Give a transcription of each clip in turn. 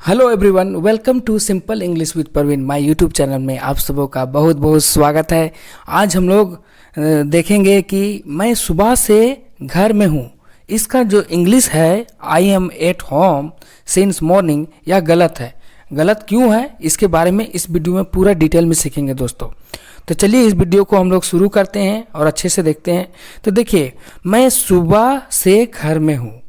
Hello everyone, welcome to simple English with Praveen my YouTube channel में आप सबों का बहुत बहुत स्वागत है। आज हम लोग देखेंगे कि मैं सुबह से घर में हूँ। इसका जो इंग्लिश है आई am at home since morning, यह गलत है। गलत क्यों है इसके बारे में इस वीडियो में पूरा डिटेल में सीखेंगे दोस्तों। तो चलिए इस वीडियो को हम लोग शुरू करते हैं और अच्छे से देखते हैं। तो देखिए, मैं सुबह से घर में हूँ,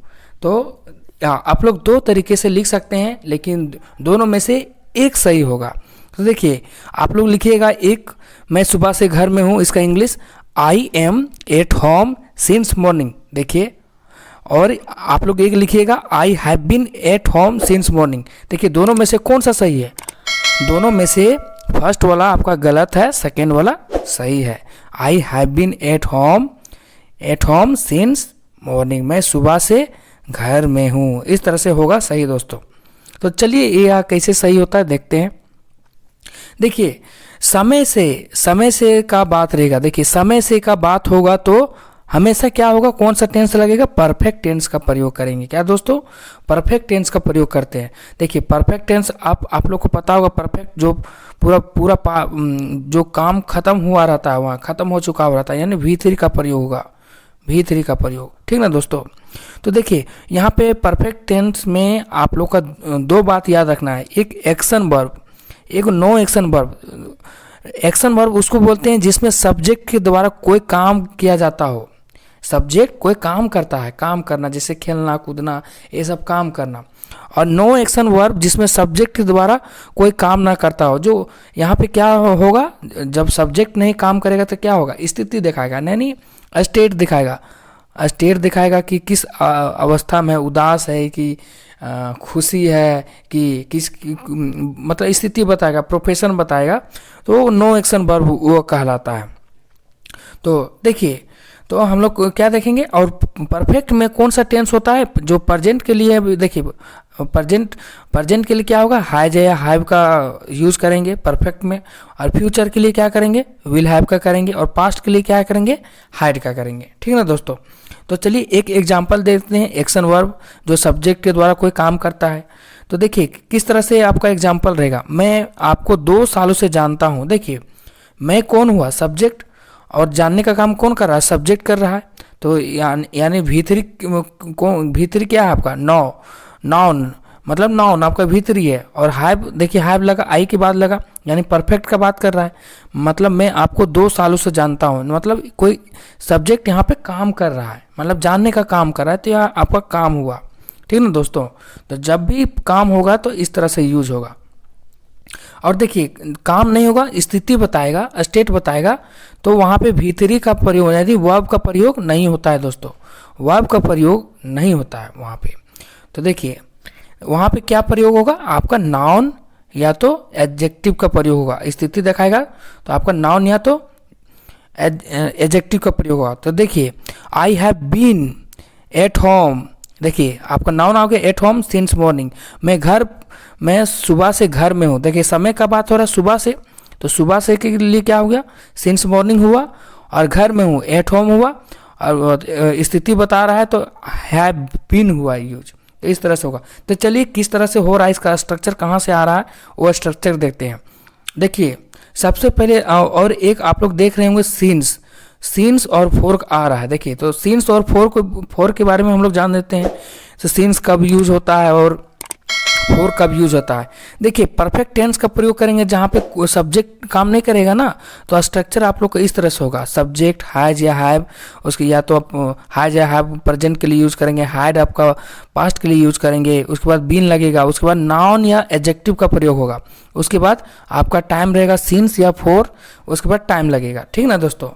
तो आप लोग दो तरीके से लिख सकते हैं, लेकिन दोनों में से एक सही होगा। तो देखिए, आप लोग लिखिएगा एक, मैं सुबह से घर में हूँ, इसका English I am at home since morning. देखिए, और आप लोग एक लिखिएगा I have been at home since morning. देखिए, दोनों में से कौन सा सही है? दोनों में से फर्स्ट वाला आपका गलत है, सेकेंड वाला सही है। I have been at home since morning, मैं सुबह से घर में हूँ, इस तरह से होगा सही दोस्तों। तो चलिए ये कैसे सही होता है देखते हैं। देखिए, समय से का बात रहेगा। देखिए, समय से का बात होगा तो हमेशा क्या होगा, कौन सा टेंस लगेगा? परफेक्ट टेंस का प्रयोग करेंगे। क्या दोस्तों? परफेक्ट टेंस का प्रयोग करते हैं। देखिए, परफेक्ट टेंस आप लोग को पता होगा, परफेक्ट जो जो काम खत्म हुआ रहता है, वहाँ खत्म हो चुका रहता है, यानी V3 का प्रयोग होगा, V3 का प्रयोग। ठीक ना दोस्तों? तो देखिए, यहाँ पे परफेक्ट टेंस में आप लोग का दो बात याद रखना है, एक एक्शन वर्ब, एक no action verb. Action verb उसको बोलते हैं जिसमें सब्जेक्ट के द्वारा कोई काम किया जाता हो। सब्जेक्ट कोई काम करता है, काम करना, जैसे खेलना कूदना, ये सब काम करना। और नो एक्शन वर्ब जिसमें सब्जेक्ट के द्वारा कोई काम ना करता हो। जो यहाँ पे क्या होगा, जब सब्जेक्ट नहीं काम करेगा तो क्या होगा? स्थिति दिखाएगा, नहीं स्टेट दिखाएगा। स्टेट दिखाएगा कि किस अवस्था में, उदास है कि खुशी है कि मतलब स्थिति बताएगा, प्रोफेशन बताएगा। तो नो एक्शन वर्ब वो कहलाता है। तो देखिए, तो हम लोग क्या देखेंगे, और परफेक्ट में कौन सा टेंस होता है? जो प्रेजेंट के लिए, देखिए प्रेजेंट के लिए क्या होगा, हैज या हैव का यूज़ करेंगे परफेक्ट में। और फ्यूचर के लिए क्या करेंगे, विल हैव का करेंगे। और पास्ट के लिए क्या करेंगे, हैड का करेंगे। ठीक ना दोस्तों? तो चलिए एक एग्जांपल देखते हैं, एक्शन वर्ब जो सब्जेक्ट के द्वारा कोई काम करता है। तो देखिए किस तरह से आपका एग्जाम्पल रहेगा। मैं आपको 2 सालों से जानता हूँ। देखिए, मैं कौन हुआ? सब्जेक्ट, और जानने का काम कौन कर रहा है? सब्जेक्ट कर रहा है। तो यानी V3 क्या है आपका? नाउन, मतलब नाउन आपका V3 है। और हैव, देखिए हैव लगा, आई के बाद लगा, यानी परफेक्ट का बात कर रहा है। मतलब मैं आपको 2 सालों से जानता हूँ, मतलब कोई सब्जेक्ट यहाँ पे काम कर रहा है, मतलब जानने का काम कर रहा है, तो यहाँ आपका काम हुआ। ठीक ना दोस्तों? तो जब भी काम होगा तो इस तरह से यूज होगा। और देखिए, काम नहीं होगा, स्थिति बताएगा, स्टेट बताएगा, तो वहाँ पे V3 का प्रयोग, यानी वर्ब का प्रयोग नहीं होता है दोस्तों। वर्ब का प्रयोग नहीं होता है वहाँ पे। तो देखिए, वहाँ पे क्या प्रयोग होगा आपका? नाउन या तो एडजेक्टिव का प्रयोग होगा। स्थिति दिखाएगा तो आपका नाउन या तो एडजेक्टिव का प्रयोग होगा। तो देखिए, I have been at home, देखिए आपका नाउन आ गया एट होम सिंस मॉर्निंग। मैं सुबह से घर में हूँ। देखिए, समय का बात हो रहा है सुबह से, तो सुबह से के लिए क्या हो गया? सिंस मॉर्निंग हुआ। और घर में हूँ, एट होम हुआ। और स्थिति बता रहा है तो हैव बीन हुआ यूज। तो इस तरह से होगा। तो चलिए किस तरह से हो रहा है, इसका स्ट्रक्चर कहाँ से आ रहा है वो स्ट्रक्चर देखते हैं। देखिए, सबसे पहले और एक आप लोग देख रहे होंगे सीन्स और फोर आ रहा है। देखिए, तो सीन्स और फोर के बारे में हम लोग जान लेते हैं। तो सीन्स कब यूज होता है और फोर कब यूज होता है। देखिए, परफेक्ट टेंस का प्रयोग करेंगे जहाँ पे सब्जेक्ट काम नहीं करेगा ना, तो स्ट्रक्चर आप लोग को इस तरह से होगा। सब्जेक्ट हैज या हैव, उसके या तो आप हैज या हैव प्रेजेंट के लिए यूज करेंगे, हैड आपका पास्ट के लिए यूज करेंगे, उसके बाद बीन लगेगा, उसके बाद नाउन या एडजेक्टिव का प्रयोग होगा, उसके बाद आपका टाइम रहेगा सीन्स या फोर, उसके बाद टाइम लगेगा। ठीक ना दोस्तों?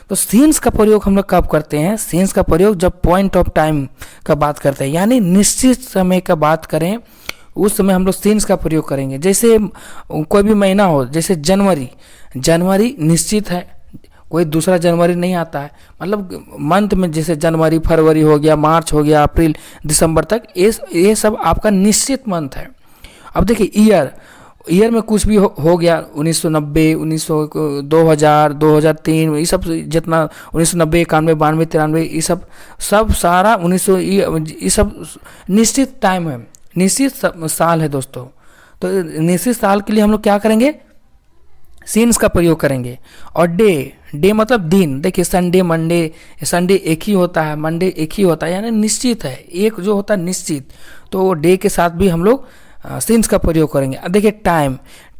तो सीन्स का प्रयोग हम लोग कब करते हैं? सीन्स का प्रयोग जब पॉइंट ऑफ टाइम का बात करते हैं, यानी निश्चित समय का बात करें, उस समय हम लोग सीन्स का प्रयोग करेंगे। जैसे कोई भी महीना हो, जैसे जनवरी निश्चित है, कोई दूसरा जनवरी नहीं आता है। मतलब मंथ में जैसे जनवरी, फरवरी हो गया, मार्च हो गया, अप्रैल, दिसंबर तक, ये सब आपका निश्चित मंथ है। अब देखिए, ईयर में कुछ भी हो गया, 1990, 2000, 2003, ये सब जितना 1990, 91, 92, 93, ये सब सारा 1900, ये सब निश्चित टाइम है, निश्चित साल है दोस्तों। तो निश्चित साल के लिए हम लोग क्या करेंगे, सिंस का प्रयोग करेंगे। और डे मतलब दिन, देखिए संडे मंडे, संडे एक ही होता है, मंडे एक ही होता है, यानी निश्चित है, एक जो होता है निश्चित, तो डे के साथ भी हम लोग सिंस का प्रयोग करेंगे। अब देखिए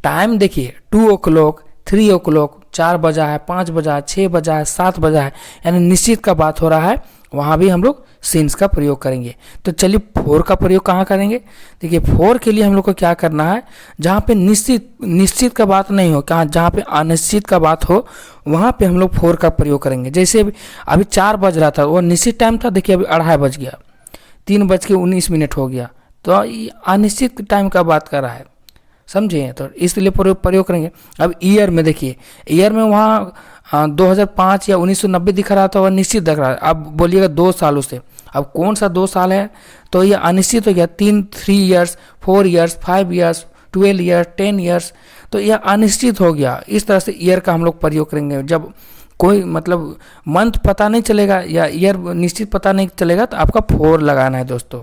टाइम देखिए 2 o'clock, 3 o'clock, 4 बजा है, 5 बजा है, 6 बजा है, 7 बजा है, यानी निश्चित का बात हो रहा है, वहाँ भी हम लोग सिंस का प्रयोग करेंगे। तो चलिए 4 का प्रयोग कहाँ करेंगे, देखिए 4 के लिए हम लोग को क्या करना है, जहाँ पे निश्चित का बात नहीं हो, जहाँ पे अनिश्चित का बात हो, वहाँ पे हम लोग 4 का प्रयोग करेंगे। जैसे अभी 4 बज रहा था, वो निश्चित टाइम था, देखिए अभी 2:30 बज गया, 3:19 हो गया, तो ये अनिश्चित टाइम का बात कर रहा है, समझे, तो इसलिए प्रयोग करेंगे। अब ईयर में देखिए, ईयर में वहाँ 2005 या 1990 दिखा रहा था, वह निश्चित दिख रहा है। अब बोलिएगा 2 सालों से, अब कौन सा 2 साल है, तो ये अनिश्चित हो गया। 3 years, 4 years, 5 years, 12 years, 10 years, तो यह अनिश्चित हो गया। इस तरह से ईयर का हम लोग प्रयोग करेंगे। जब कोई मतलब मंथ पता नहीं चलेगा या ईयर निश्चित पता नहीं चलेगा, तो आपका 4 लगाना है दोस्तों।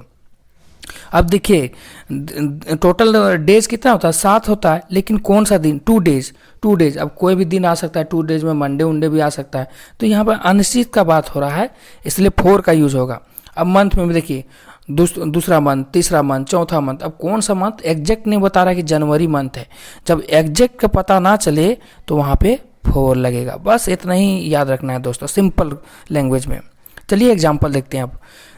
अब देखिए टोटल डेज कितना होता है, 7 होता है, लेकिन कौन सा दिन, 2 डेज। अब कोई भी दिन आ सकता है 2 डेज में, मंडे उंडे भी आ सकता है, तो यहाँ पर अनिश्चित का बात हो रहा है, इसलिए 4 का यूज होगा। अब मंथ में भी देखिए दूसरा मंथ, तीसरा मंथ, चौथा मंथ, अब कौन सा मंथ एग्जैक्ट नहीं बता रहा कि जनवरी मंथ है। जब एग्जैक्ट का पता ना चले तो वहाँ पे 4 लगेगा। बस इतना ही याद रखना है दोस्तों, सिंपल लैंग्वेज में। चलिए एग्जाम्पल देखते हैं। अब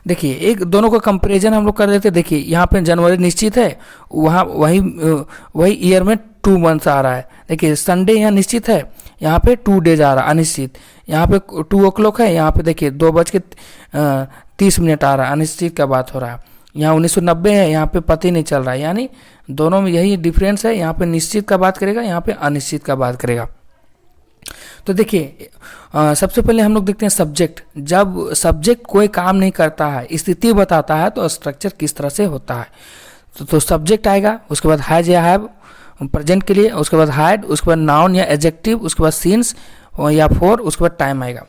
देखिए एक दोनों का कंपैरिजन हम लोग कर देते हैं। देखिए यहाँ पे जनवरी निश्चित है, वहाँ वही ईयर में 2 मंथ्स आ रहा है। देखिए संडे यहाँ निश्चित है, यहाँ पे 2 डेज आ रहा है अनिश्चित। यहाँ पे 2 o'clock है, यहाँ पे देखिए 2:30 आ रहा है, अनिश्चित का बात हो रहा है। यहाँ 1990 है, यहाँ पे पता ही नहीं चल रहा है, यानी दोनों में यही डिफरेंस है। यहाँ पे निश्चित का बात करेगा, यहाँ पे अनिश्चित का बात करेगा। तो देखिए सबसे पहले हम लोग देखते हैं सब्जेक्ट। जब सब्जेक्ट कोई काम नहीं करता है, स्थिति बताता है, तो स्ट्रक्चर किस तरह से होता है। तो सब्जेक्ट आएगा, उसके बाद हैज या हैव प्रेजेंट के लिए, उसके बाद हैड, उसके बाद नाउन या एडजेक्टिव, उसके बाद सीन्स या फॉर, उसके बाद टाइम आएगा।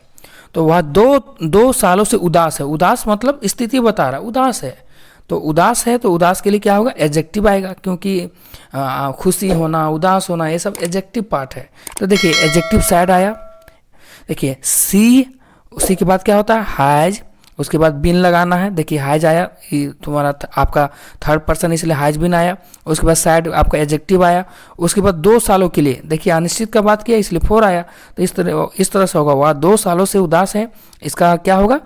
तो वह दो सालों से उदास है। उदास मतलब स्थिति बता रहा है, उदास है। तो उदास है, तो उदास के लिए क्या होगा, एडजेक्टिव आएगा, क्योंकि खुशी होना, उदास होना, ये सब एडजेक्टिव पार्ट है। तो देखिए एडजेक्टिव सैड आया। देखिए सी, उसी के बाद क्या होता है, हैज, उसके बाद बिन लगाना है। देखिए हैज आया, तुम्हारा आपका थर्ड पर्सन, इसलिए हैज बिन आया। उसके बाद सैड आपका एडजेक्टिव आया। उसके बाद 2 सालों के लिए, देखिए अनिश्चित का बात किया, इसलिए 4 आया। तो इस तरह से होगा, वह 2 सालों से उदास है, इसका क्या होगा,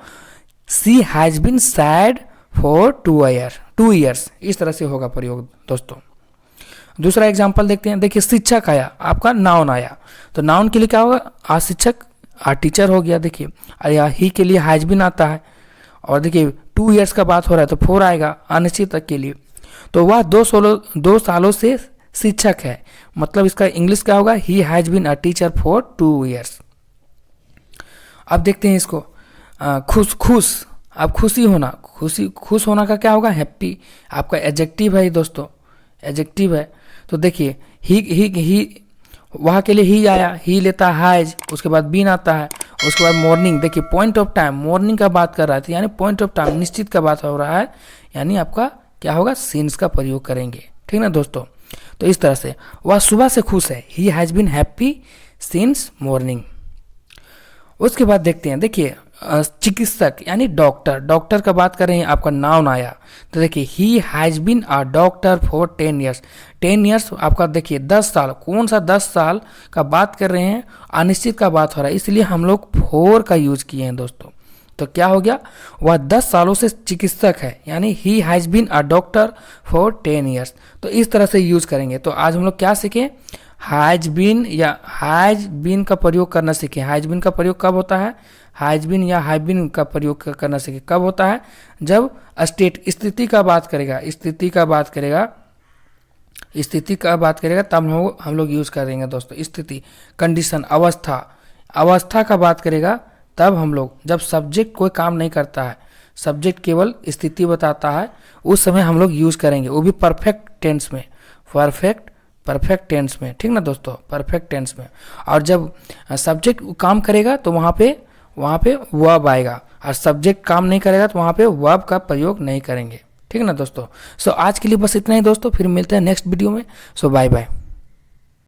C has been said for 2 years. इस तरह से होगा प्रयोग दोस्तों। दूसरा एग्जाम्पल देखते हैं। देखिए शिक्षक आया, आपका नाउन आया, तो नाउन के लिए क्या होगा, आ शिक्षक, आ टीचर हो गया। देखिए या ही के लिए हैज बिन आता है, और देखिए 2 ईयर्स का बात हो रहा है, तो 4 आएगा अनिश्चित तक के लिए। तो वह 2 सालों से शिक्षक है, मतलब इसका इंग्लिश क्या होगा, he has been a teacher for 2 years. अब देखते हैं इसको, खुश। अब खुश होना का क्या होगा, हैप्पी। आपका एडजेक्टिव है दोस्तों, एडजेक्टिव है। तो देखिए ही वहाँ के लिए ही आया, ही लेता है हैज, उसके बाद बीन आता है। उसके बाद मॉर्निंग, देखिए पॉइंट ऑफ टाइम, मॉर्निंग का बात कर रहा था, यानी पॉइंट ऑफ टाइम निश्चित का बात हो रहा है, यानी आपका क्या होगा, सिंस का प्रयोग करेंगे। ठीक ना दोस्तों। तो इस तरह से वह सुबह से खुश है, he has been happy since morning. उसके बाद देखते हैं, देखिए चिकित्सक यानी डॉक्टर का बात कर रहे हैं, आपका नाउन आया। तो देखिए he has been a doctor for 10 years. 10 years आपका देखिए 10 साल, कौन सा 10 साल का बात कर रहे हैं, अनिश्चित का बात हो रहा है, इसलिए हम लोग 4 का यूज किए हैं दोस्तों। तो क्या हो गया, वह 10 सालों से चिकित्सक है, यानी he has been a doctor for 10 years. तो इस तरह से यूज करेंगे। तो आज हम लोग क्या सीखे, हैज बीन या हैज बीन का प्रयोग करना सीखे। हैज बीन का प्रयोग कब होता है, हैज बीन या हैव बीन का प्रयोग करना सीखे कब होता है, जब स्थिति का बात करेगा, स्थिति का बात करेगा तब हम लोग यूज करेंगे दोस्तों। स्थिति, कंडीशन, अवस्था का बात करेगा तब हम लोग, जब सब्जेक्ट कोई काम नहीं करता है, सब्जेक्ट केवल स्थिति बताता है, उस समय हम लोग यूज करेंगे, वो भी परफेक्ट टेंस में, परफेक्ट टेंस में। ठीक ना दोस्तों, परफेक्ट टेंस में। और जब सब्जेक्ट काम करेगा तो वहाँ पे वर्ब आएगा, और सब्जेक्ट काम नहीं करेगा तो वहाँ पे वर्ब का प्रयोग नहीं करेंगे। ठीक है ना दोस्तों। सो आज के लिए बस इतना ही दोस्तों, फिर मिलते हैं नेक्स्ट वीडियो में। सो बाय बाय।